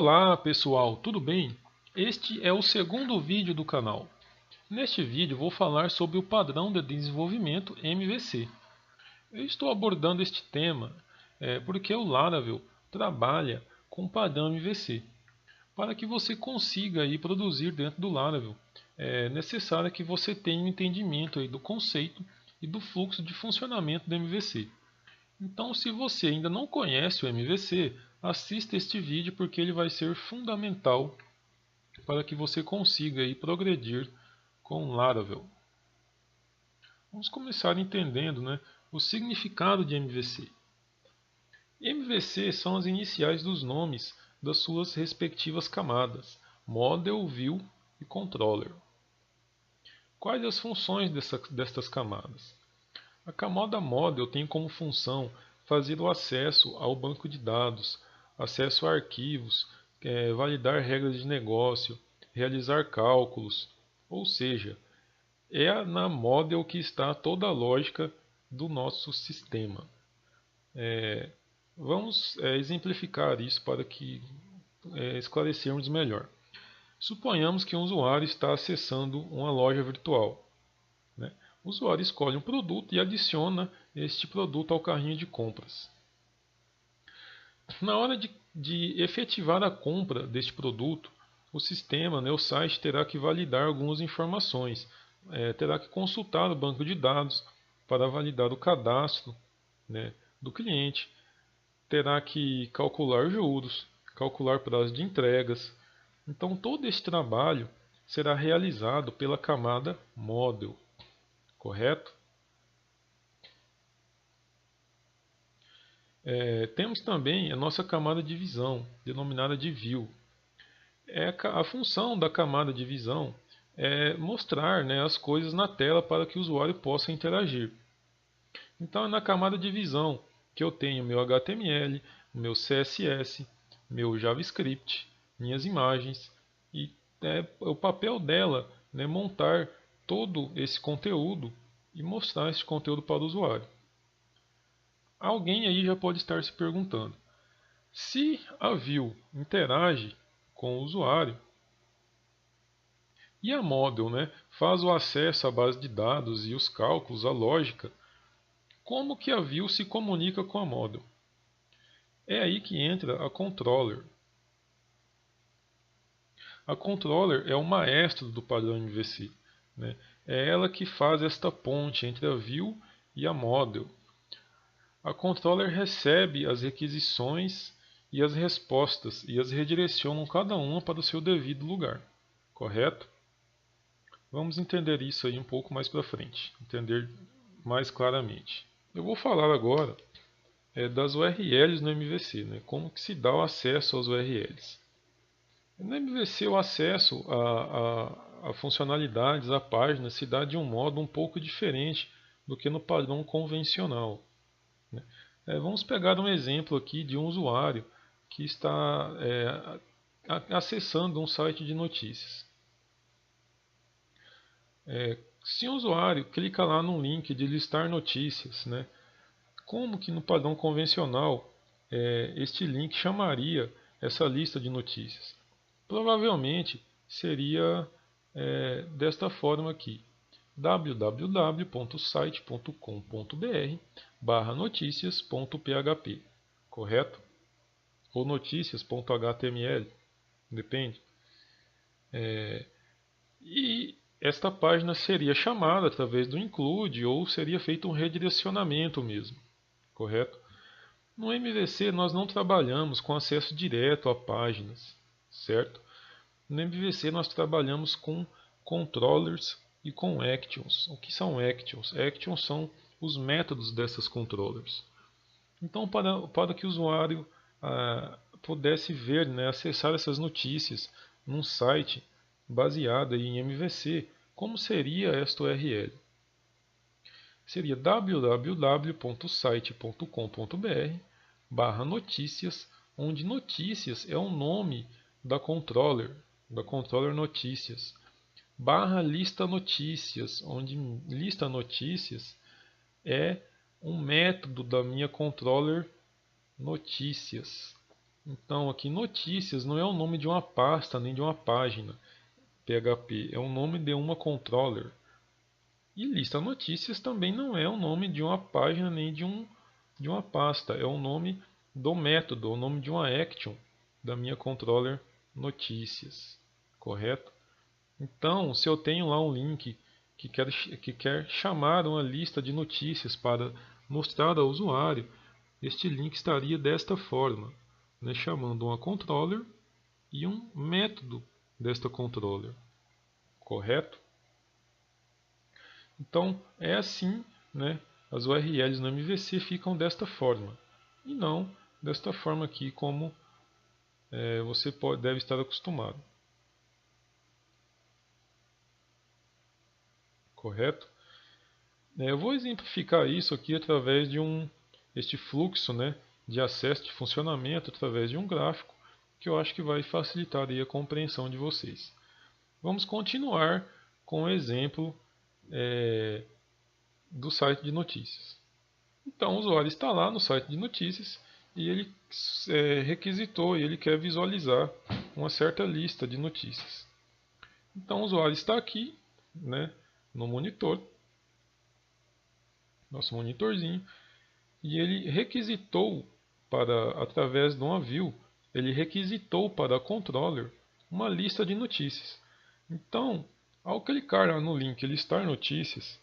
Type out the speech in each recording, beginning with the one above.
Olá pessoal, tudo bem? Este é o segundo vídeo do canal. Neste vídeo vou falar sobre o padrão de desenvolvimento MVC. Eu estou abordando este tema porque o Laravel trabalha com o padrão MVC. Para que você consiga produzir dentro do Laravel, é necessário que você tenha um entendimento do conceito e do fluxo de funcionamento do MVC. Então, se você ainda não conhece o MVC, assista este vídeo porque ele vai ser fundamental para que você consiga progredir com Laravel. Vamos começar entendendo o significado de MVC. MVC são as iniciais dos nomes das suas respectivas camadas, Model, View e Controller. Quais as funções destas camadas? A camada Model tem como função fazer o acesso ao banco de dados, acesso a arquivos, validar regras de negócio, realizar cálculos, ou seja, é na Model que está toda a lógica do nosso sistema. Vamos exemplificar isso para que esclarecermos melhor. Suponhamos que um usuário está acessando uma loja virtual. O usuário escolhe um produto e adiciona este produto ao carrinho de compras. Na hora de efetivar a compra deste produto, o sistema, o site, terá que validar algumas informações. Terá que consultar o banco de dados para validar o cadastro do cliente. Terá que calcular juros, calcular prazo de entregas. Então todo esse trabalho será realizado pela camada Model. Correto? Temos também a nossa camada de visão, denominada de View. A função da camada de visão é mostrar as coisas na tela para que o usuário possa interagir. Então é na camada de visão que eu tenho meu HTML, meu CSS, meu JavaScript, minhas imagens, e o papel dela é montar todo esse conteúdo e mostrar esse conteúdo para o usuário. Alguém aí já pode estar se perguntando: se a View interage com o usuário e a Model faz o acesso à base de dados e os cálculos, a lógica, como que a View se comunica com a Model? É aí que entra a Controller. A Controller é o maestro do padrão MVC. É ela que faz esta ponte entre a View e a Model. A Controller recebe as requisições e as respostas e as redirecionam cada uma para o seu devido lugar. Correto? Vamos entender isso aí um pouco mais para frente, entender mais claramente. Eu vou falar agora das URLs no MVC, como que se dá o acesso às URLs. No MVC o acesso a funcionalidades, a páginas, se dá de um modo um pouco diferente do que no padrão convencional. Vamos pegar um exemplo aqui de um usuário que está acessando um site de notícias. Se um usuário clica lá no link de listar notícias, como que no padrão convencional este link chamaria essa lista de notícias? Provavelmente seria desta forma aqui: www.site.com.br/noticias.php, correto? Ou noticias.html, depende. E esta página seria chamada através do include ou seria feito um redirecionamento mesmo, correto? No MVC nós não trabalhamos com acesso direto a páginas, certo? No MVC nós trabalhamos com controllers e com actions. O que são actions? Actions são os métodos dessas controllers. Então, para que o usuário pudesse ver, acessar essas notícias num site baseado em MVC, como seria esta URL? Seria www.site.com.br/notícias, onde notícias é o nome da controller notícias, /lista notícias, onde lista notícias é um método da minha controller notícias. Então aqui notícias não é o nome de uma pasta nem de uma página PHP, é o nome de uma controller. E lista notícias também não é o nome de uma página nem de uma pasta, é o nome do método, é o nome de uma action da minha controller notícias, correto? Então, se eu tenho lá um link que quer chamar uma lista de notícias para mostrar ao usuário, este link estaria desta forma, né, chamando uma controller e um método desta controller, correto? Então é assim, né, as URLs no MVC ficam desta forma e não desta forma aqui como você deve estar acostumado, correto? Eu vou exemplificar isso aqui através de este fluxo, né, de acesso de funcionamento através de um gráfico que eu acho que vai facilitar aí a compreensão de vocês. Vamos continuar com o exemplo do site de notícias. Então o usuário está lá no site de notícias e ele requisitou e ele quer visualizar uma certa lista de notícias. Então o usuário está aqui, né, no monitor, nosso monitorzinho, e ele requisitou através de uma view, ele requisitou para a controller uma lista de notícias. Então, ao clicar no link listar notícias,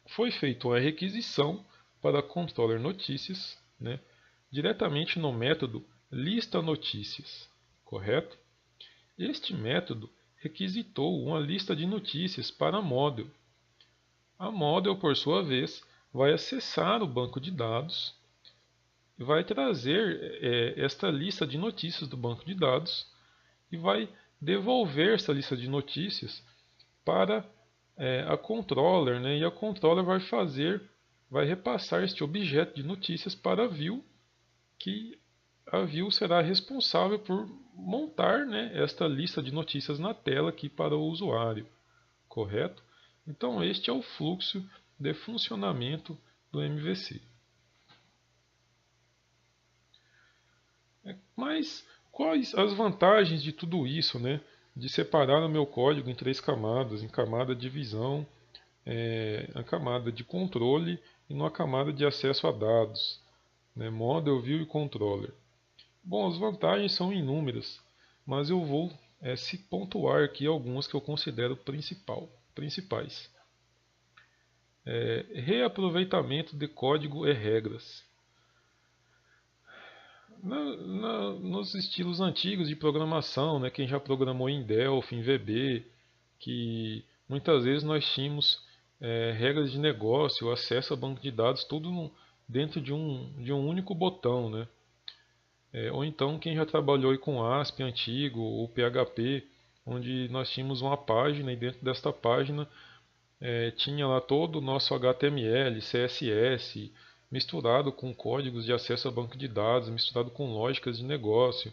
foi feita uma requisição para a controller notícias, né, diretamente no método lista notícias, correto? Este método requisitou uma lista de notícias para a model. A model, por sua vez, vai acessar o banco de dados e vai trazer esta lista de notícias do banco de dados e vai devolver essa lista de notícias para a controller, né? E a controller vai repassar este objeto de notícias para a view, que a view será responsável por montar, né, esta lista de notícias na tela aqui para o usuário, correto? Então este é o fluxo de funcionamento do MVC. Mas quais as vantagens de tudo isso, né? De separar o meu código em três camadas, em camada de visão, a camada de controle e numa camada de acesso a dados, né? Model, View e Controller. Bom, as vantagens são inúmeras, mas eu vou se pontuar aqui algumas que eu considero principais. Reaproveitamento de código e regras. Nos estilos antigos de programação, né, quem já programou em Delphi, em VB, que muitas vezes nós tínhamos regras de negócio, acesso a banco de dados, tudo dentro de um único botão, né? Ou então quem já trabalhou aí com ASP antigo ou PHP, onde nós tínhamos uma página e dentro desta página tinha lá todo o nosso HTML, CSS, misturado com códigos de acesso a banco de dados, misturado com lógicas de negócio.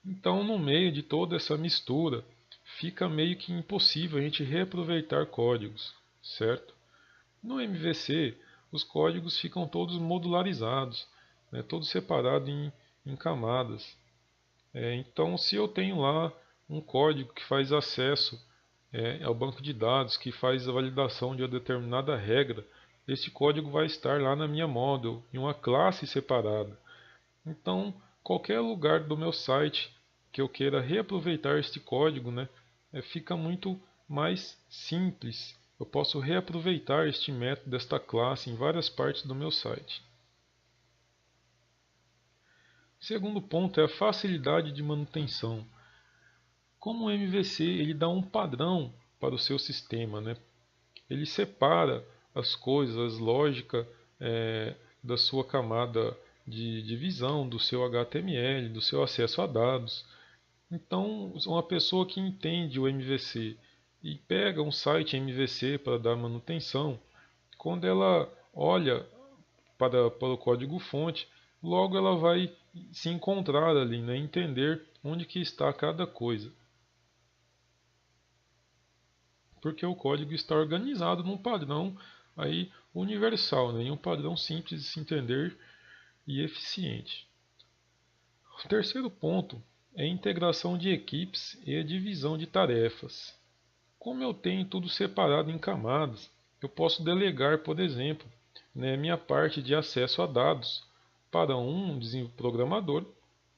Então, no meio de toda essa mistura, fica meio que impossível a gente reaproveitar códigos, certo? No MVC, os códigos ficam todos modularizados, né, todos separados em camadas. Então, se eu tenho lá um código que faz acesso ao banco de dados, que faz a validação de uma determinada regra, esse código vai estar lá na minha model, em uma classe separada. Então, qualquer lugar do meu site que eu queira reaproveitar este código, né, fica muito mais simples. Eu posso reaproveitar este método desta classe em várias partes do meu site. Segundo ponto é a facilidade de manutenção. Como o MVC ele dá um padrão para o seu sistema, né? Ele separa as coisas, as lógicas da sua camada de visão, do seu HTML, do seu acesso a dados. Então, uma pessoa que entende o MVC e pega um site MVC para dar manutenção, quando ela olha para o código-fonte, logo ela vai se encontrar ali, né? Entender onde que está cada coisa. Porque o código está organizado num padrão aí universal, né, e um padrão simples de se entender e eficiente. O terceiro ponto é a integração de equipes e a divisão de tarefas. Como eu tenho tudo separado em camadas, eu posso delegar, por exemplo, né, minha parte de acesso a dados para um programador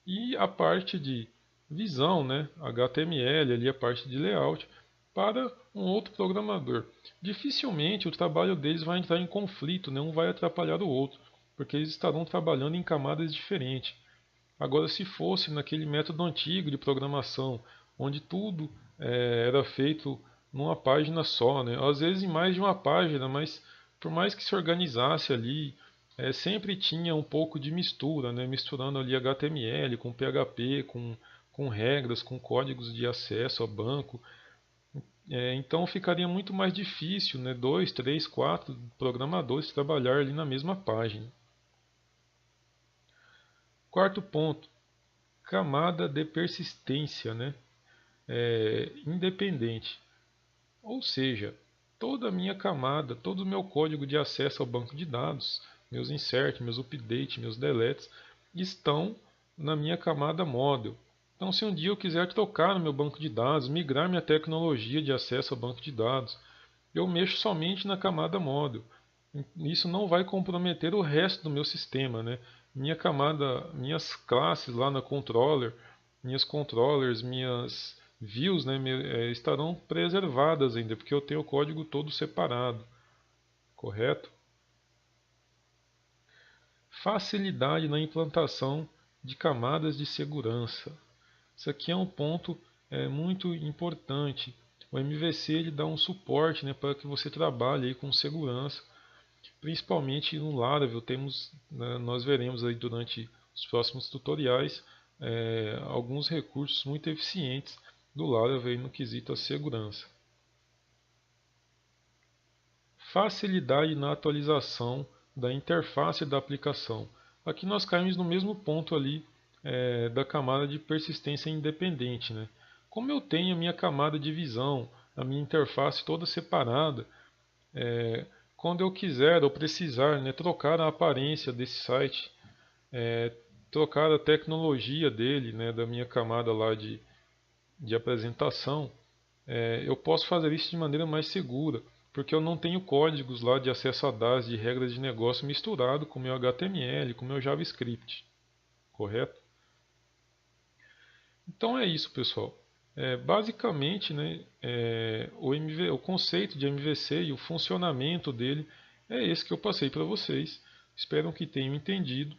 e a parte de visão, né, HTML, ali a parte de layout, para um outro programador. Dificilmente o trabalho deles vai entrar em conflito, né, um vai atrapalhar o outro, porque eles estarão trabalhando em camadas diferentes. Agora, se fosse naquele método antigo de programação, onde tudo era feito numa página só, né? Às vezes em mais de uma página, mas por mais que se organizasse ali, sempre tinha um pouco de mistura, né? Misturando ali HTML com PHP, com regras, com códigos de acesso a banco. Então ficaria muito mais difícil, né? 2, 3, 4 programadores trabalhar ali na mesma página. Quarto ponto, camada de persistência, né? Independente. Ou seja, toda a minha camada, todo o meu código de acesso ao banco de dados, meus inserts, meus updates, meus deletes, estão na minha camada model. Então, se um dia eu quiser trocar no meu banco de dados, migrar minha tecnologia de acesso ao banco de dados, eu mexo somente na camada model. Isso não vai comprometer o resto do meu sistema, né? Minha camada, minhas classes lá na controller, minhas controllers, minhas views, né, estarão preservadas ainda, porque eu tenho o código todo separado, correto? Facilidade na implantação de camadas de segurança. Isso aqui é um ponto muito importante. O MVC ele dá um suporte, né, para que você trabalhe aí com segurança. Principalmente no Laravel, né, nós veremos aí durante os próximos tutoriais alguns recursos muito eficientes do Laravel aí no quesito a segurança. Facilidade na atualização da interface da aplicação. Aqui nós caímos no mesmo ponto ali da camada de persistência independente, né? Como eu tenho a minha camada de visão, a minha interface toda separada, quando eu quiser ou precisar, né, trocar a aparência desse site, trocar a tecnologia dele, né, da minha camada lá de apresentação, eu posso fazer isso de maneira mais segura, porque eu não tenho códigos lá de acesso a dados, de regras de negócio misturado com o meu HTML, com o meu JavaScript, correto? Então é isso, pessoal. Basicamente, né, o conceito de MVC e o funcionamento dele é esse que eu passei para vocês. Espero que tenham entendido.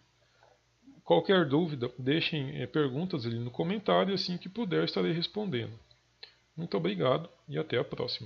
Qualquer dúvida, deixem perguntas ali no comentário e assim que puder estarei respondendo. Muito obrigado e até a próxima.